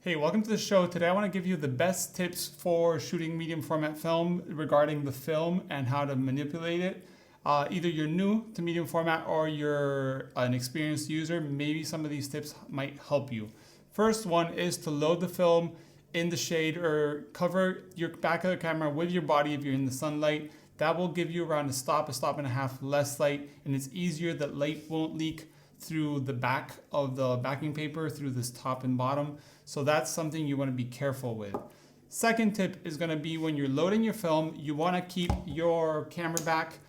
Hey, welcome to the show. Today I want to give you the best tips for shooting medium format film regarding the film and how to manipulate it. Either you're new to medium format or you're an experienced user, maybe some of these tips might help you. First one is to load the film in the shade or cover your back of the camera with your body if you're in the sunlight. That will give you around a stop and a half less light, and it's easier that light won't leak through the back of the backing paper, through this top and bottom. So that's something you want to be careful with. Second tip is going to be when you're loading your film, you want to keep your camera back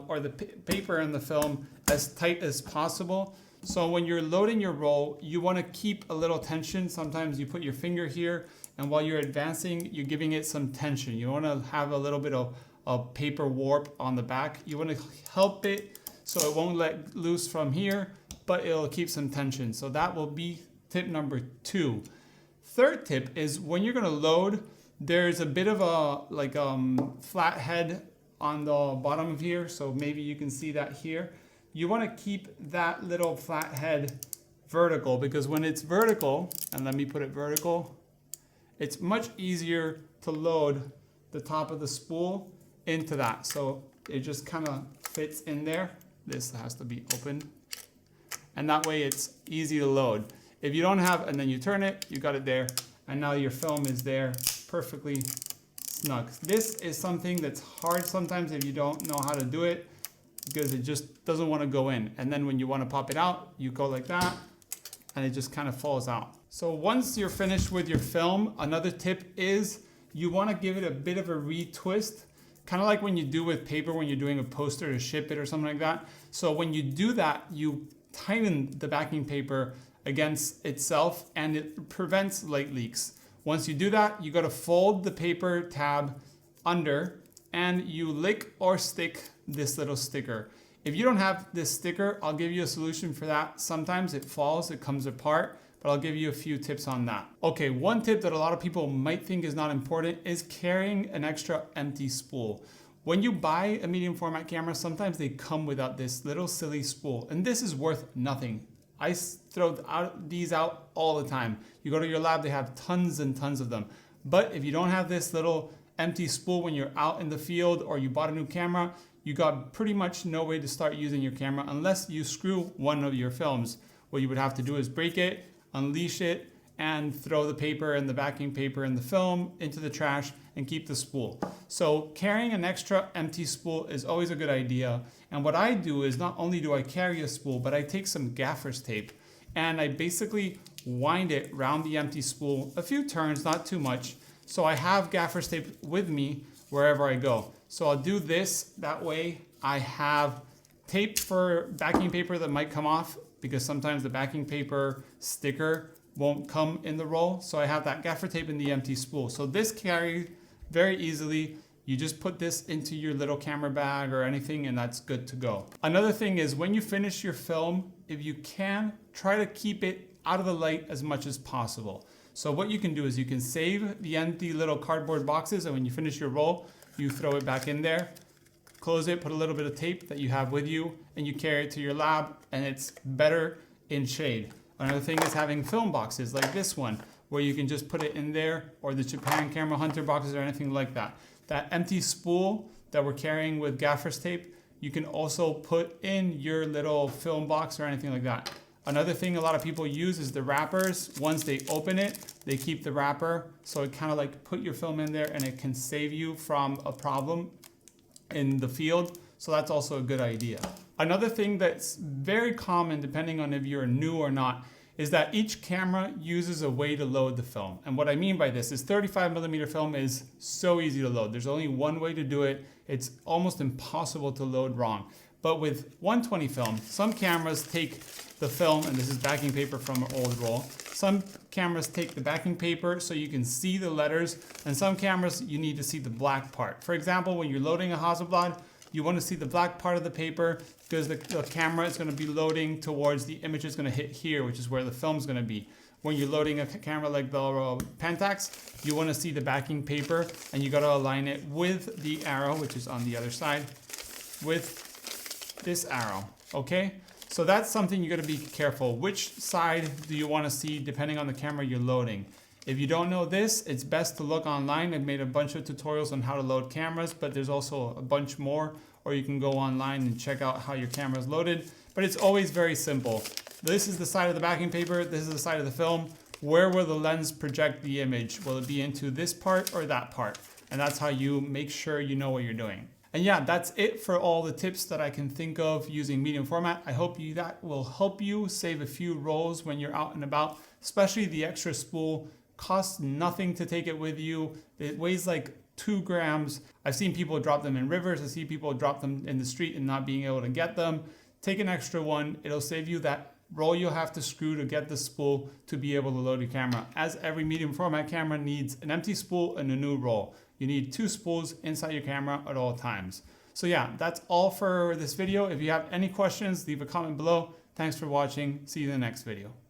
or the paper in the film as tight as possible. So when you're loading your roll, you want to keep a little tension. Sometimes you put your finger here, and while you're advancing, you're giving it some tension. You want to have a little bit of paper warp on the back. You want to help it so it won't let loose from here, but it'll keep some tension. So that will be tip number 2. Third tip is when you're gonna load, there's a bit of a flat head on the bottom of here. So maybe you can see that here. You wanna keep that little flat head vertical, because when it's vertical, and let me put it vertical, it's much easier to load the top of the spool into that. So it just kind of fits in there. This has to be open. And that way it's easy to load. If you don't have, and then you turn it, you got it there. And now your film is there perfectly snug. This is something that's hard sometimes if you don't know how to do it, because it just doesn't want to go in. And then when you want to pop it out, you go like that, and it just kind of falls out. So once you're finished with your film, another tip is you want to give it a bit of a retwist. Kind of like when you do with paper when you're doing a poster to ship it or something like that. So when you do that, you tighten the backing paper against itself and it prevents light leaks. Once you do that, you got to fold the paper tab under and you lick or stick this little sticker. If you don't have this sticker, I'll give you a solution for that. Sometimes it falls, it comes apart, but I'll give you a few tips on that. Okay, one tip that a lot of people might think is not important is carrying an extra empty spool. When you buy a medium format camera, sometimes they come without this little silly spool, and this is worth nothing. I throw these out all the time. You go to your lab, they have tons and tons of them. But if you don't have this little empty spool when you're out in the field or you bought a new camera, you got pretty much no way to start using your camera unless you screw one of your films. What you would have to do is break it, unleash it, and throw the paper and the backing paper and the film into the trash and keep the spool. So carrying an extra empty spool is always a good idea. And what I do is not only do I carry a spool, but I take some gaffer's tape and I basically wind it around the empty spool a few turns, not too much. So I have gaffer's tape with me wherever I go. So I'll do this, that way I have tape for backing paper that might come off, because sometimes the backing paper sticker won't come in the roll. So I have that gaffer tape in the empty spool. So this carries very easily. You just put this into your little camera bag or anything and that's good to go. Another thing is when you finish your film, if you can, try to keep it out of the light as much as possible. So what you can do is you can save the empty little cardboard boxes, and when you finish your roll, you throw it back in there, close it, put a little bit of tape that you have with you, and you carry it to your lab, and it's better in shade. Another thing is having film boxes like this one, where you can just put it in there, or the Japan Camera Hunter boxes or anything like that. That empty spool that we're carrying with gaffer's tape, you can also put in your little film box or anything like that. Another thing a lot of people use is the wrappers. Once they open it, they keep the wrapper, so it kind of like put your film in there and it can save you from a problem in the field. So that's also a good idea. Another thing that's very common, depending on if you're new or not, is that each camera uses a way to load the film. And what I mean by this is 35mm film is so easy to load. There's only one way to do it. It's almost impossible to load wrong. But with 120 film, some cameras take the film, and this is backing paper from an old roll. Some cameras take the backing paper so you can see the letters, and some cameras you need to see the black part. For example, when you're loading a Hasselblad, you want to see the black part of the paper because the camera is going to be loading towards the image is going to hit here, which is where the film is going to be. When you're loading a camera like the Pentax, you want to see the backing paper, and you got to align it with the arrow, which is on the other side, with this arrow. Okay, So that's something you got to be careful. Which side do you want to see depending on the camera you're loading? If you don't know this, it's best to look online. I've made a bunch of tutorials on how to load cameras, but there's also a bunch more, or you can go online and check out how your camera is loaded. But it's always very simple. This is the side of the backing paper, this is the side of the film. Where will the lens project the image? Will it be into this part or that part? And that's how you make sure you know what you're doing. And yeah, that's it for all the tips that I can think of using medium format. I hope that will help you save a few rolls when you're out and about, especially the extra spool. Costs nothing to take it with you. It weighs like 2 grams. I've seen people drop them in rivers. I see people drop them in the street and not being able to get them. Take an extra one. It'll save you that roll you'll have to screw to get the spool to be able to load your camera. As every medium format camera needs an empty spool and a new roll. You need 2 spools inside your camera at all times. So yeah, that's all for this video. If you have any questions, leave a comment below. Thanks for watching. See you in the next video.